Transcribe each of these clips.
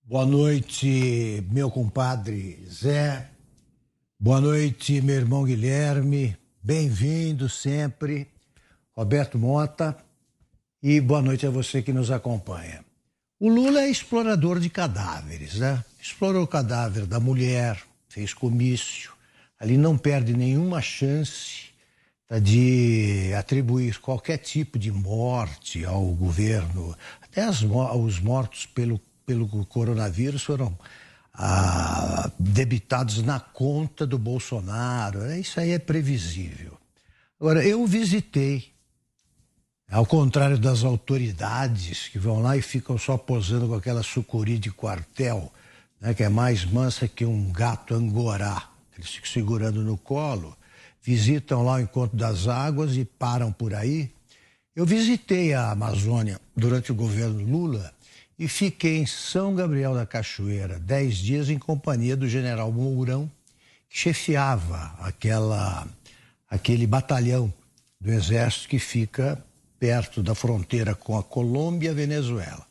Boa noite, meu compadre Zé. Boa noite, meu irmão Guilherme. Bem-vindo sempre, Roberto Mota. E boa noite a você que nos acompanha. O Lula é explorador de cadáveres, né? Explorou o cadáver da mulher, fez comício. Ali não perde nenhuma chance de atribuir qualquer tipo de morte ao governo. Até os mortos pelo coronavírus foram debitados na conta do Bolsonaro. Isso aí é previsível. Agora, eu visitei, ao contrário das autoridades que vão lá e ficam só posando com aquela sucuri de quartel, né, que é mais mansa que um gato angorá. Eles ficam segurando no colo, visitam lá o Encontro das Águas e param por aí. Eu visitei a Amazônia durante o governo Lula e fiquei em São Gabriel da Cachoeira 10 dias em companhia do general Mourão, que chefiava aquele batalhão do Exército que fica perto da fronteira com a Colômbia e a Venezuela.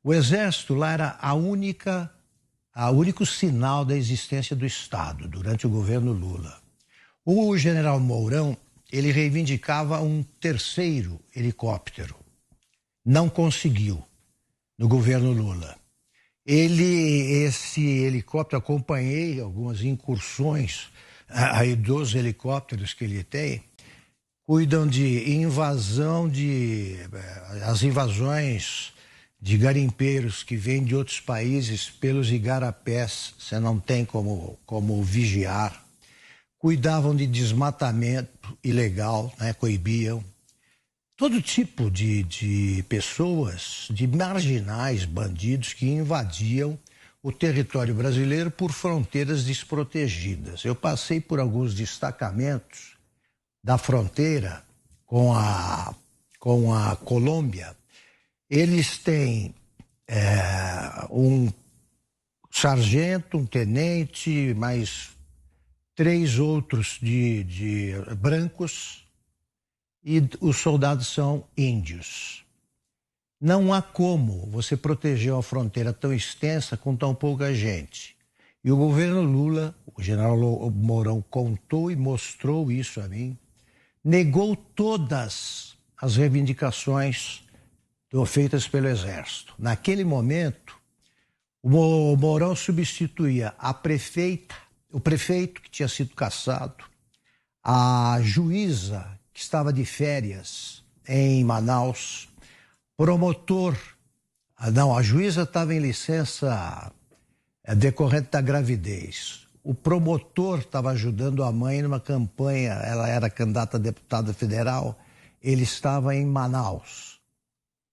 O Exército lá era o único sinal da existência do Estado durante o governo Lula. O general Mourão, ele reivindicava um terceiro helicóptero. Não conseguiu no governo Lula. Esse helicóptero, acompanhei algumas incursões aí dos helicópteros que ele tem, cuidam de as invasões de garimpeiros que vêm de outros países pelos igarapés, você não tem como vigiar. Cuidavam de desmatamento ilegal, né, coibiam. Todo tipo de pessoas, de marginais, bandidos que invadiam o território brasileiro por fronteiras desprotegidas. Eu passei por alguns destacamentos da fronteira com a Colômbia. Eles têm um sargento, um tenente, mais 3 outros de brancos, e os soldados são índios. Não há como você proteger uma fronteira tão extensa com tão pouca gente. E o governo Lula, o general Mourão contou e mostrou isso a mim, negou todas as reivindicações feitas pelo Exército. Naquele momento, o Mourão substituía o prefeito que tinha sido cassado, a juíza que estava de férias em Manaus, a juíza estava em licença decorrente da gravidez. O promotor estava ajudando a mãe numa campanha, ela era candidata a deputada federal, ele estava em Manaus.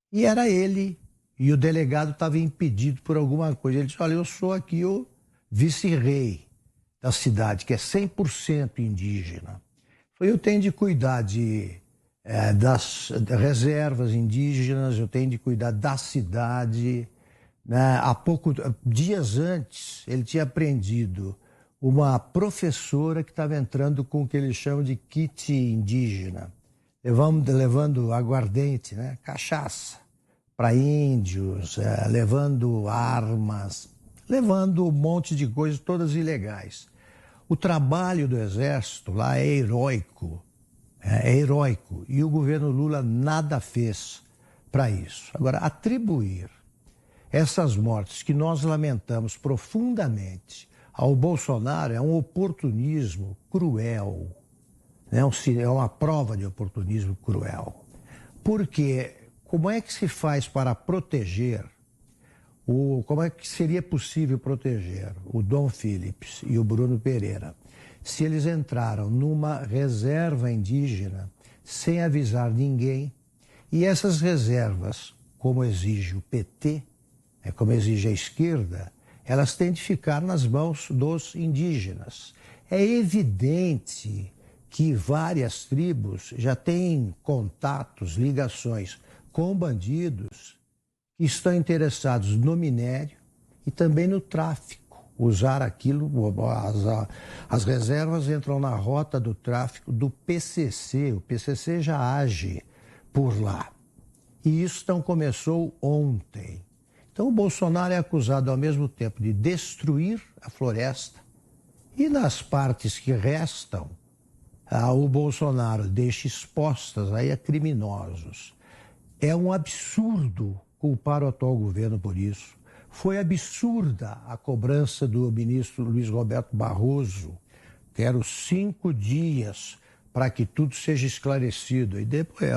E era ele, e o delegado estava impedido por alguma coisa. Ele disse, olha, eu sou aqui o vice-rei da cidade, que é 100% indígena. Eu tenho de cuidar das reservas indígenas, eu tenho de cuidar da cidade. Né? Dias antes, ele tinha prendido uma professora que estava entrando com o que eles chamam de kit indígena, levando aguardente, né? Cachaça para índios, levando armas, levando um monte de coisas, todas ilegais. O trabalho do Exército lá é heróico, e o governo Lula nada fez para isso. Agora, atribuir essas mortes que nós lamentamos profundamente ao Bolsonaro é um oportunismo cruel, né? É uma prova de oportunismo cruel. Porque como é que se faz para proteger, como é que seria possível proteger o Dom Phillips e o Bruno Pereira se eles entraram numa reserva indígena sem avisar ninguém? E essas reservas, como exige o PT, como exige a esquerda, elas têm de ficar nas mãos dos indígenas. É evidente que várias tribos já têm contatos, ligações com bandidos que estão interessados no minério e também no tráfico. Usar aquilo, as reservas entram na rota do tráfico do PCC. O PCC já age por lá. E isso não começou ontem. Então o Bolsonaro é acusado ao mesmo tempo de destruir a floresta e nas partes que restam, o Bolsonaro deixa expostas aí a criminosos. É um absurdo culpar o atual governo por isso. Foi absurda a cobrança do ministro Luiz Roberto Barroso. Quero 5 dias para que tudo seja esclarecido. E depois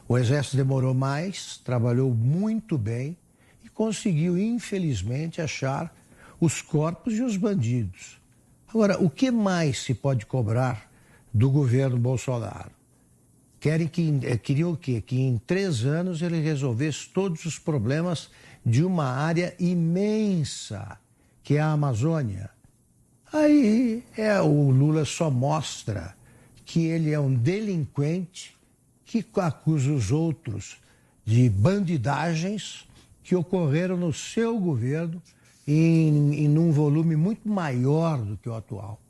o Exército demorou mais, trabalhou muito bem e conseguiu, infelizmente, achar os corpos e os bandidos. Agora, o que mais se pode cobrar do governo Bolsonaro? Queriam o quê? Que em 3 anos ele resolvesse todos os problemas de uma área imensa, que é a Amazônia. Aí o Lula só mostra que ele é um delinquente que acusa os outros de bandidagens que ocorreram no seu governo em um volume muito maior do que o atual.